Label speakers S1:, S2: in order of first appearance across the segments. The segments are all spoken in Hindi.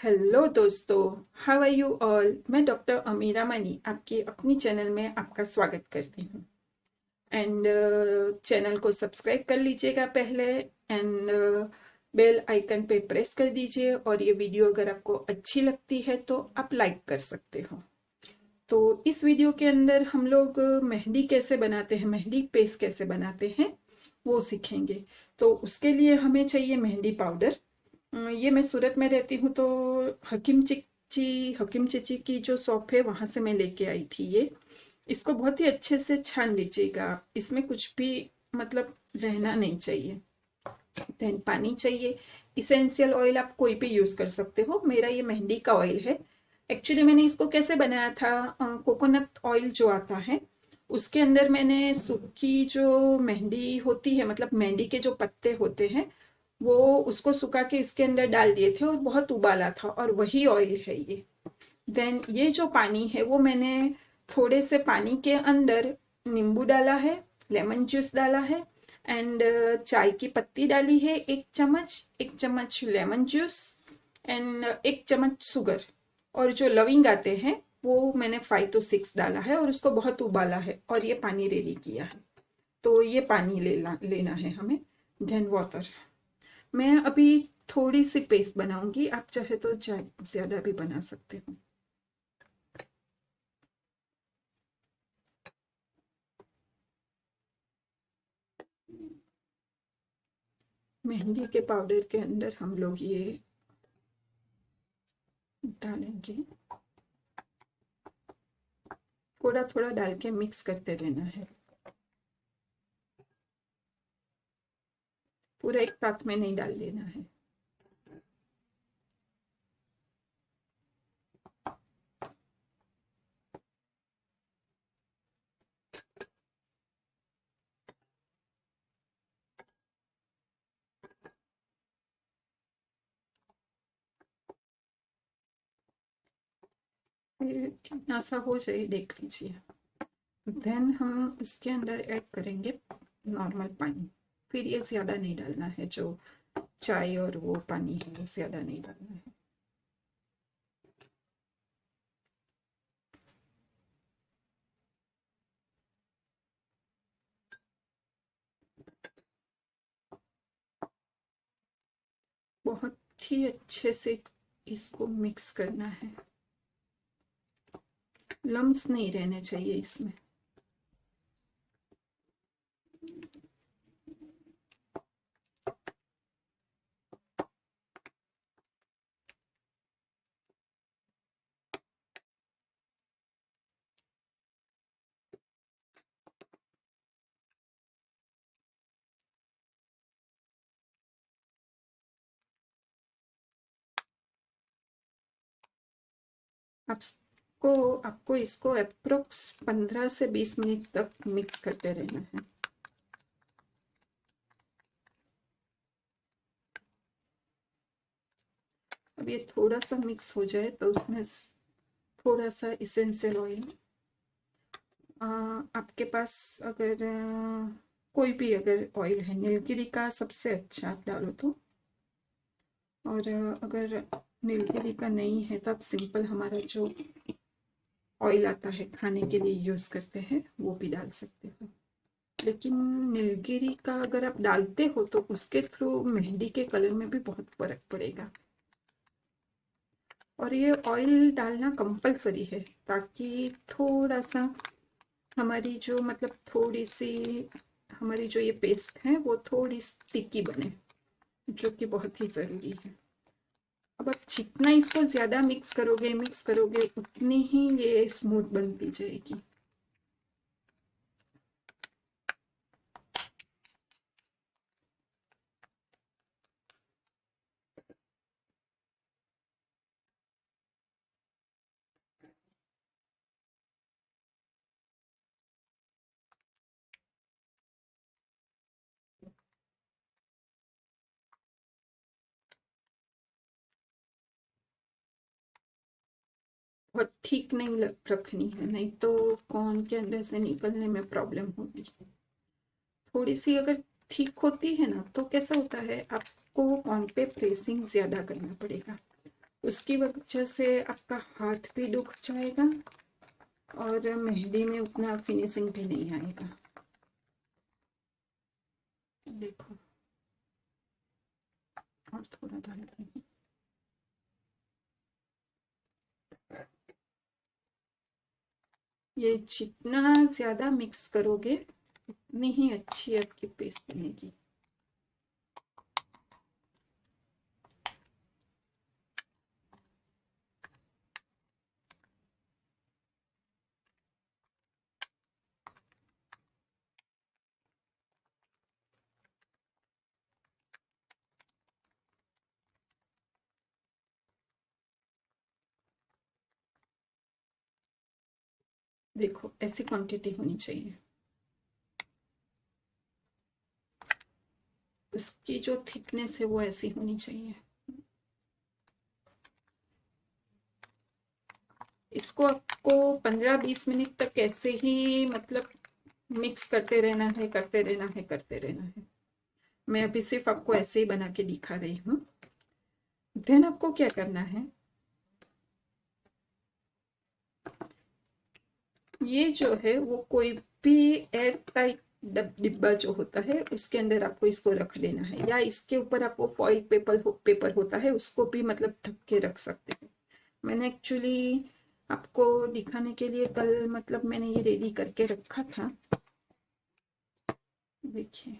S1: हेलो दोस्तों, हाउ आर यू ऑल। मैं डॉक्टर अमीरा मनी आपकी अपनी चैनल में आपका स्वागत करती हूँ। एंड चैनल को सब्सक्राइब कर लीजिएगा पहले, एंड बेल आइकन पे प्रेस कर दीजिए। और ये वीडियो अगर आपको अच्छी लगती है तो आप लाइक कर सकते हो। तो इस वीडियो के अंदर हम लोग मेहंदी कैसे बनाते हैं, मेहंदी पेस्ट कैसे बनाते हैं वो सीखेंगे। तो उसके लिए हमें चाहिए मेहंदी पाउडर। ये मैं सूरत में रहती हूँ, तो हकीम चीची की जो शॉप है वहां से मैं लेके आई थी ये। इसको बहुत ही अच्छे से छान लीजिएगा, इसमें कुछ भी मतलब रहना नहीं चाहिए। देन पानी चाहिए। इसेंशियल ऑयल आप कोई भी यूज कर सकते हो, मेरा ये मेहंदी का ऑयल है। एक्चुअली मैंने इसको कैसे बनाया था, कोकोनट ऑयल जो आता है उसके अंदर मैंने सूखी जो मेहंदी होती है, मतलब मेहंदी के जो पत्ते होते हैं वो उसको सुखा के इसके अंदर डाल दिए थे और बहुत उबाला था, और वही ऑयल है ये। देन ये जो पानी है वो मैंने थोड़े से पानी के अंदर नींबू डाला है, लेमन जूस डाला है, एंड चाय की पत्ती डाली है 1 चम्मच, 1 चम्मच लेमन जूस, एंड 1 चम्मच शुगर। और जो लविंग आते हैं वो मैंने 5 to 6 डाला है और उसको बहुत उबाला है और ये पानी रेडी किया है। तो ये पानी लेना है हमें। Then water. मैं अभी थोड़ी सी पेस्ट बनाऊंगी, आप चाहे तो ज्यादा भी बना सकते हो। मेहंदी के पाउडर के अंदर हम लोग ये डालेंगे, थोड़ा थोड़ा डाल के मिक्स करते रहना है, पूरा एक साथ में नहीं डाल देना है। फिर कितना सा हो जाए देख लीजिए। देन हम उसके अंदर ऐड करेंगे नॉर्मल पानी। फिर ये ज्यादा नहीं डालना है, जो चाय और वो पानी है वो ज्यादा नहीं डालना है। बहुत ही अच्छे से इसको मिक्स करना है, लम्स नहीं रहने चाहिए इसमें। आपको आपको इसको अप्रोक्स 15 से 20 मिनट तक मिक्स करते रहना है। अब ये थोड़ा सा मिक्स हो जाए तो उसमें थोड़ा सा इसेंशियल ऑयल, आपके पास अगर कोई भी अगर ऑयल है, नीलगिरी का सबसे अच्छा आप डालो तो। और अगर नीलगिरी का नहीं है तो आप सिंपल हमारा जो ऑयल आता है खाने के लिए यूज करते हैं वो भी डाल सकते हो। लेकिन नीलगिरी का अगर आप डालते हो तो उसके थ्रू मेहंदी के कलर में भी बहुत फर्क पड़ेगा। और ये ऑयल डालना कंपलसरी है, ताकि थोड़ा सा हमारी जो मतलब थोड़ी सी हमारी जो ये पेस्ट है वो थोड़ी स्टिकी बने, जो कि बहुत ही ज़रूरी है। अब आप जितना इसको ज़्यादा मिक्स करोगे उतनी ही ये स्मूथ बनती जाएगी। बहुत ठीक नहीं रखनी है, नहीं तो कोन के अंदर से निकलने में प्रॉब्लम होगी। थोड़ी सी अगर ठीक होती है ना तो कैसा होता है, आपको कोन पे प्रेसिंग ज्यादा करना पड़ेगा। उसकी वजह से आपका हाथ भी दुख जाएगा और मेहंदी में उतना फिनिशिंग भी नहीं आएगा। देखो और थोड़ा डाल देंगे। ये जितना ज्यादा मिक्स करोगे उतनी ही अच्छी आपकी पेस्ट बनेगी। देखो ऐसी क्वांटिटी होनी चाहिए। उसकी जो थिकनेस है वो ऐसी होनी चाहिए। इसको आपको 15-20 मिनट तक ऐसे ही मतलब मिक्स करते रहना है, करते रहना है, करते रहना है। मैं अभी सिर्फ आपको ऐसे ही बना के दिखा रही हूँ। देन आपको क्या करना है, ये जो है वो कोई भी एयर टाइट डिब्बा जो होता है उसके अंदर आपको इसको रख देना है, या इसके ऊपर आपको फॉइल पेपर होता है उसको भी मतलब ढक के रख सकते हैं। मैंने एक्चुअली आपको दिखाने के लिए कल मतलब मैंने ये रेडी करके रखा था। देखिए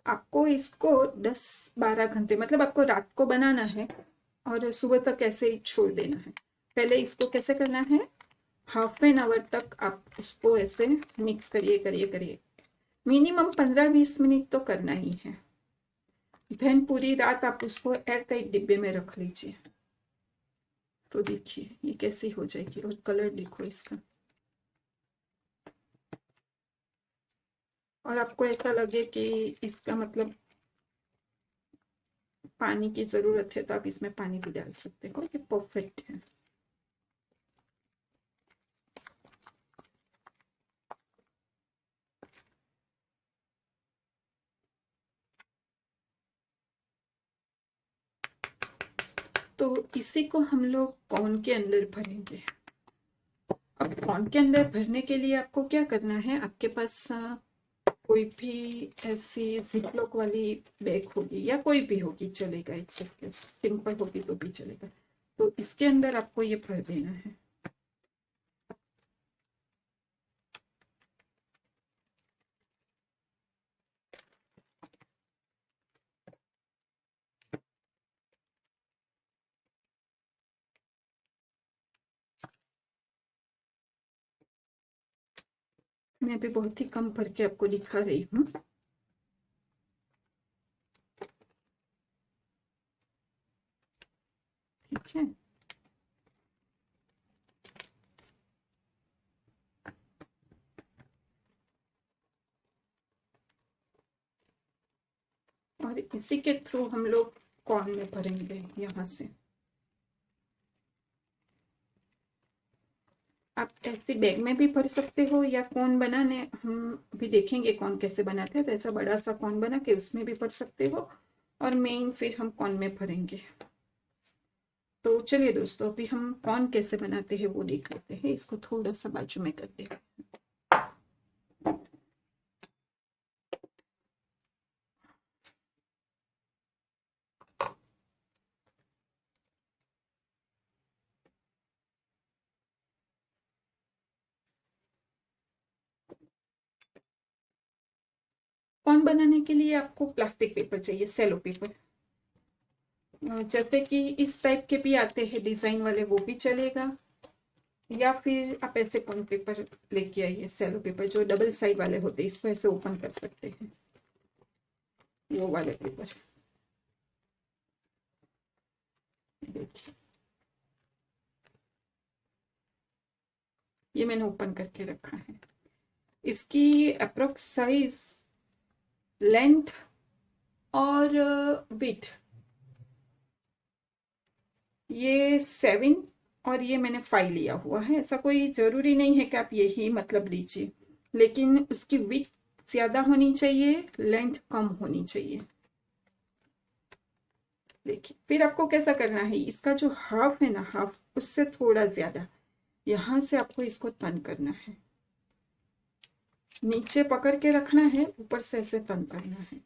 S1: आपको इसको 10-12 घंटे मतलब आपको रात को बनाना है और सुबह तक ऐसे ही छोड़ देना है। पहले इसको कैसे करना है, हाफ एन आवर तक आप उसको ऐसे मिक्स करिए करिए करिए, मिनिमम 15-20 मिनट तो करना ही है। देन पूरी रात आप उसको एयर टाइट डिब्बे में रख लीजिए। तो देखिए ये कैसी हो जाएगी और कलर देखो इसका। और आपको ऐसा लगे कि इसका मतलब पानी की जरूरत है तो आप इसमें पानी भी डाल सकते हो। ये परफेक्ट है। तो इसी को हम लोग कॉर्न के अंदर भरेंगे। अब कॉर्न के अंदर भरने के लिए आपको क्या करना है, आपके पास कोई भी ऐसी जिपलॉक वाली बैग होगी या कोई भी होगी चलेगा, एक सूटकेस सिंपल होगी तो भी चलेगा। तो इसके अंदर आपको ये भर देना है। मैं अभी बहुत ही कम भर के आपको दिखा रही हूँ। ठीक है, और इसी के थ्रू हम लोग कॉर्न में भरेंगे यहाँ से। आप ऐसे बैग में भी भर सकते हो या कॉर्न बनाने हम भी देखेंगे कॉर्न कैसे बनाते हैं, तो ऐसा बड़ा सा कॉर्न बना के उसमें भी भर सकते हो और मेन फिर हम कॉर्न में भरेंगे। तो चलिए दोस्तों अभी हम कॉर्न कैसे बनाते हैं वो देख लेते हैं। इसको थोड़ा सा बाजू में कर देंगे। कॉर्न बनाने के लिए आपको प्लास्टिक पेपर चाहिए, सेलो पेपर। जैसे कि इस टाइप के भी आते हैं डिजाइन वाले, वो भी चलेगा, या फिर आप ऐसे कॉर्न पेपर लेके आइए, सेलो पेपर जो डबल साइड वाले होते हैं, इसको ऐसे ओपन कर सकते हैं, वो वाले पेपर। देखिए ये मैंने ओपन करके रखा है। इसकी अप्रोक्स साइज, लेंथ और विड्थ ये 7 और ये मैंने 5 लिया हुआ है। ऐसा कोई जरूरी नहीं है कि आप यही मतलब लीजिए, लेकिन उसकी विड्थ ज्यादा होनी चाहिए, लेंथ कम होनी चाहिए। देखिए फिर आपको कैसा करना है, इसका जो हाफ है ना, हाफ उससे थोड़ा ज्यादा यहाँ से आपको इसको तन करना है, नीचे पकड़ के रखना है, ऊपर से ऐसे तन करना है।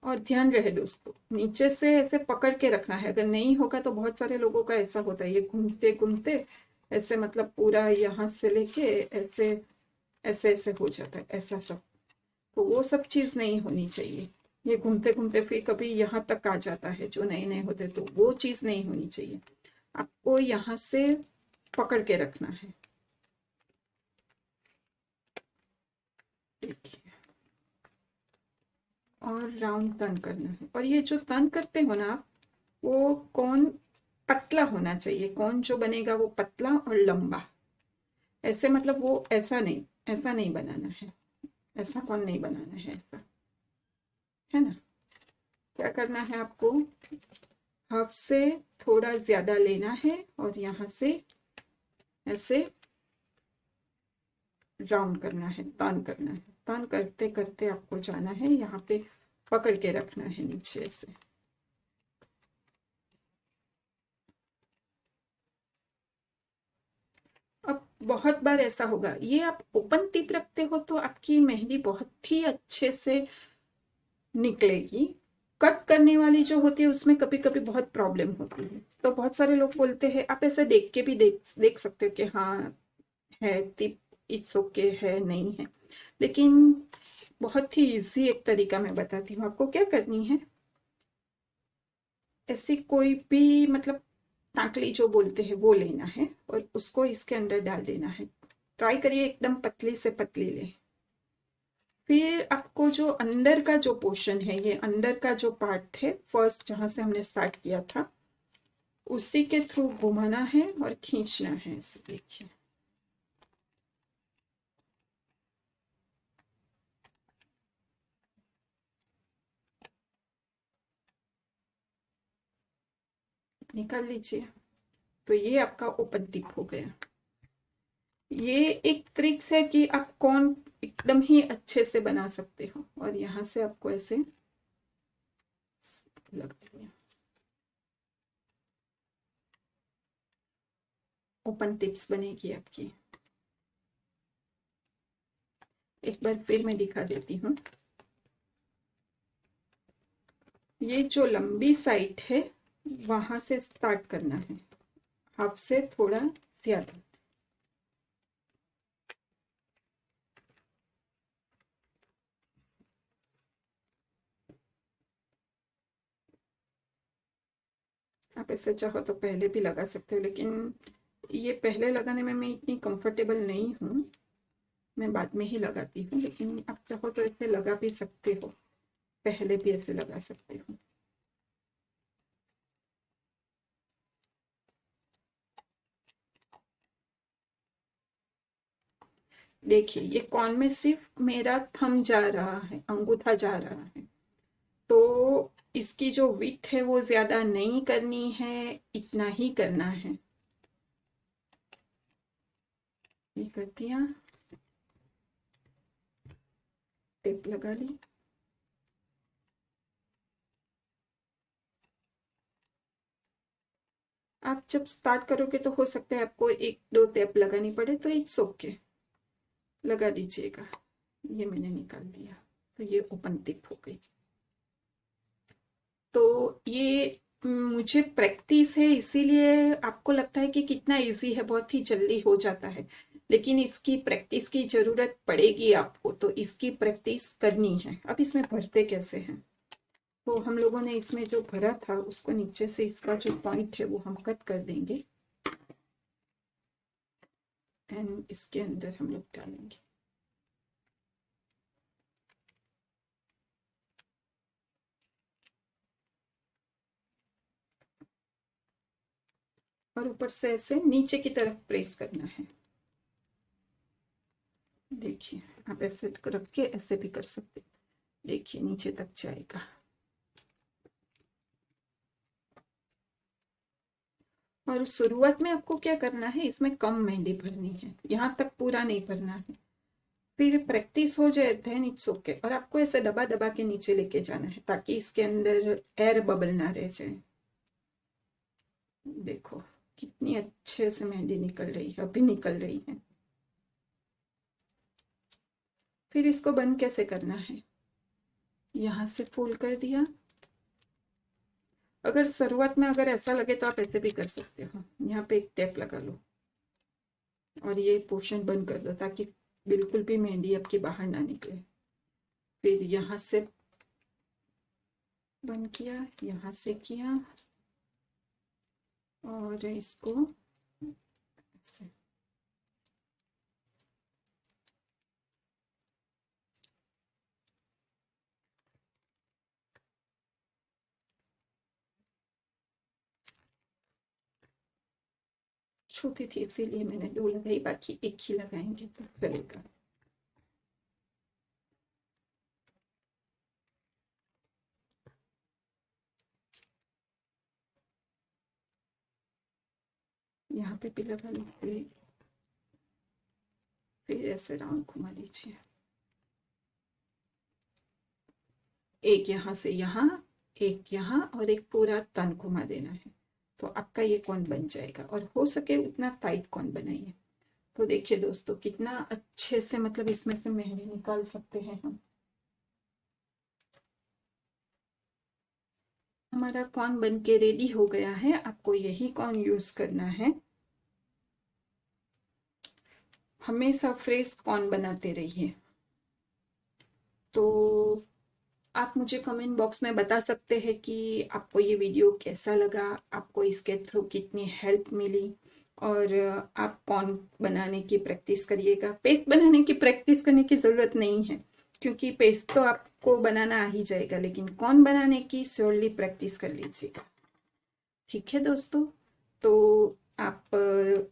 S1: और ध्यान रहे दोस्तों, नीचे से ऐसे पकड़ के रखना है, अगर नहीं होगा तो बहुत सारे लोगों का ऐसा होता है, ये घूमते घूमते ऐसे मतलब पूरा यहाँ से लेके ऐसे ऐसे ऐसे हो जाता है ऐसा सब, तो वो सब चीज नहीं होनी चाहिए। ये घूमते घूमते फिर कभी यहाँ तक आ जाता है जो नए नए होते, तो वो चीज नहीं होनी चाहिए। आपको यहाँ से पकड़ के रखना है, देखिए, और राउंड टर्न करना है। और ये जो टर्न करते हो ना आप, वो कौन पतला होना चाहिए, कौन जो बनेगा वो पतला और लंबा, ऐसे मतलब वो ऐसा नहीं बनाना है, ऐसा कौन नहीं बनाना है, ऐसा है ना। क्या करना है आपको, हाफ से थोड़ा ज्यादा लेना है और यहाँ से ऐसे राउंड करना है, टर्न करना है, टर्न करते करते आपको जाना है, यहाँ पे पकड़ के रखना है नीचे से। अब बहुत बार ऐसा होगा, ये आप ओपन टिप रखते हो तो आपकी मेहंदी बहुत ही अच्छे से निकलेगी। कट करने वाली जो होती है उसमें कभी कभी बहुत प्रॉब्लम होती है, तो बहुत सारे लोग बोलते हैं, आप ऐसे देख के भी देख सकते हो कि हाँ है टिप, इट्स ओके है नहीं है, लेकिन बहुत ही इजी एक तरीका मैं बताती हूँ आपको। क्या करनी है, ऐसी कोई भी मतलब टाकली जो बोलते हैं वो लेना है और उसको इसके अंदर डाल देना है। ट्राई करिए एकदम पतली से पतली ले। फिर आपको जो अंदर का जो पोर्शन है, ये अंदर का जो पार्ट थे फर्स्ट जहां से हमने स्टार्ट किया था, उसी के थ्रू घुमाना है और खींचना है, इसे देखिए। निकाल लीजिए, तो ये आपका ओपन टिप हो गया। ये एक ट्रिक्स है कि आप कौन एकदम ही अच्छे से बना सकते हो। और यहाँ से आपको ऐसे लगा दिया, ओपन टिप्स बनेगी आपकी। एक बार फिर मैं दिखा देती हूँ। ये जो लंबी साइड है वहां से स्टार्ट करना है, हाफ से थोड़ा ज्यादा। आप ऐसे चाहो तो पहले भी लगा सकते हो, लेकिन ये पहले लगाने में मैं इतनी कंफर्टेबल नहीं हूँ, मैं बाद में ही लगाती हूँ, लेकिन आप चाहो तो ऐसे लगा भी सकते हो, पहले भी ऐसे लगा सकते हो। देखिए ये कॉर्न में सिर्फ मेरा थंब जा रहा है, अंगूठा जा रहा है, तो इसकी जो विड्थ है वो ज्यादा नहीं करनी है, इतना ही करना है। ये कर दिया, टेप लगा ली। आप जब स्टार्ट करोगे तो हो सकता है आपको एक दो टेप लगानी पड़े, तो इट्स ओके, लगा दीजिएगा। ये मैंने निकाल दिया, तो ये ओपन टिप हो गई। तो ये मुझे प्रैक्टिस है, इसीलिए आपको लगता है कि कितना इजी है, बहुत ही जल्दी हो जाता है, लेकिन इसकी प्रैक्टिस की जरूरत पड़ेगी आपको, तो इसकी प्रैक्टिस करनी है। अब इसमें भरते कैसे हैं, तो हम लोगों ने इसमें जो भरा था उसको नीचे से इसका जो पॉइंट है वो हम कट कर देंगे एंड इसके अंदर हम लोग डालेंगे। और ऊपर से ऐसे नीचे की तरफ प्रेस करना है। देखिए आप ऐसे रख के ऐसे भी कर सकते, देखिए नीचे तक जाएगा। और शुरुआत में आपको क्या करना है, इसमें कम मेहंदी भरनी है, यहाँ तक पूरा नहीं भरना है। फिर प्रैक्टिस हो जाए देन इट्स ओके। और आपको ऐसे दबा दबा के नीचे लेके जाना है ताकि इसके अंदर एयर बबल ना रह जाए। देखो कितनी अच्छे से मेहंदी निकल रही है, अभी निकल रही है। फिर इसको बंद कैसे करना है, यहाँ से फोल्ड कर दिया। अगर शुरुआत में अगर ऐसा लगे तो आप ऐसे भी कर सकते हो, यहाँ पे एक टेप लगा लो और ये पोर्शन बंद कर दो ताकि बिल्कुल भी मेहंदी आपकी बाहर ना निकले। फिर यहाँ से बंद किया, यहाँ से किया और इसको ऐसे। छोटी थी इसीलिए मैंने 2 लगाई, बाकी एक ही लगाएंगे तो चलेगा। यहाँ पे भी लगा लो, फिर ऐसे राउंड घुमा लीजिए। एक यहाँ से यहाँ, एक यहाँ और एक पूरा तन घुमा देना है तो आपका ये कौन बन जाएगा। और हो सके उतना टाइट कौन बनाइए। तो देखिए दोस्तों कितना अच्छे से मतलब इसमें से मेहंदी निकाल सकते हैं हम। हमारा कौन बन के रेडी हो गया है। आपको यही कौन यूज करना है। हमेशा फ्रेश कौन बनाते रहिए। तो आप मुझे कमेंट बॉक्स में बता सकते हैं कि आपको ये वीडियो कैसा लगा, आपको इसके थ्रू कितनी हेल्प मिली। और आप कौन बनाने की प्रैक्टिस करिएगा। पेस्ट बनाने की प्रैक्टिस करने की ज़रूरत नहीं है क्योंकि पेस्ट तो आपको बनाना आ ही जाएगा, लेकिन कौन बनाने की श्योरली प्रैक्टिस कर लीजिएगा। ठीक है दोस्तों, तो आप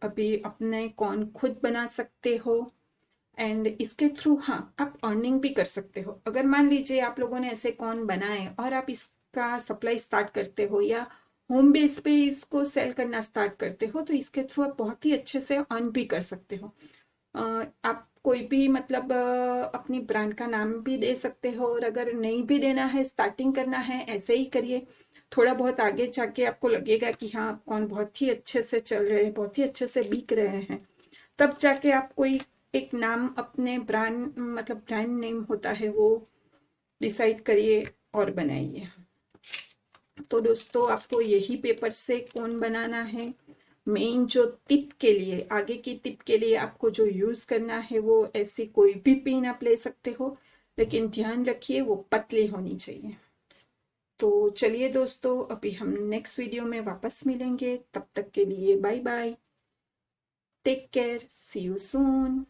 S1: अभी अपने कौन खुद बना सकते हो एंड इसके थ्रू हाँ आप अर्निंग भी कर सकते हो। अगर मान लीजिए आप लोगों ने ऐसे कौन बनाए और आप इसका सप्लाई स्टार्ट करते हो या होम बेस पे इसको सेल करना स्टार्ट करते हो तो इसके थ्रू आप बहुत ही अच्छे से अर्न भी कर सकते हो। आप कोई भी मतलब अपनी ब्रांड का नाम भी दे सकते हो और अगर नहीं भी देना है, स्टार्टिंग करना है, ऐसे ही करिए। थोड़ा बहुत आगे जाके आपको लगेगा कि हाँ कौन बहुत ही अच्छे से चल रहे हैं, बहुत ही अच्छे से बिक रहे हैं, तब जाके आप कोई एक नाम अपने ब्रांड मतलब ब्रांड नेम होता है वो डिसाइड करिए और बनाइए। तो दोस्तों आपको यही पेपर से कौन बनाना है। मेन जो टिप के लिए, आगे की टिप के लिए आपको जो यूज करना है वो ऐसी कोई भी पिन आप ले सकते हो, लेकिन ध्यान रखिए वो पतली होनी चाहिए। तो चलिए दोस्तों अभी हम नेक्स्ट वीडियो में वापस मिलेंगे, तब तक के लिए bye bye, take care, see you soon.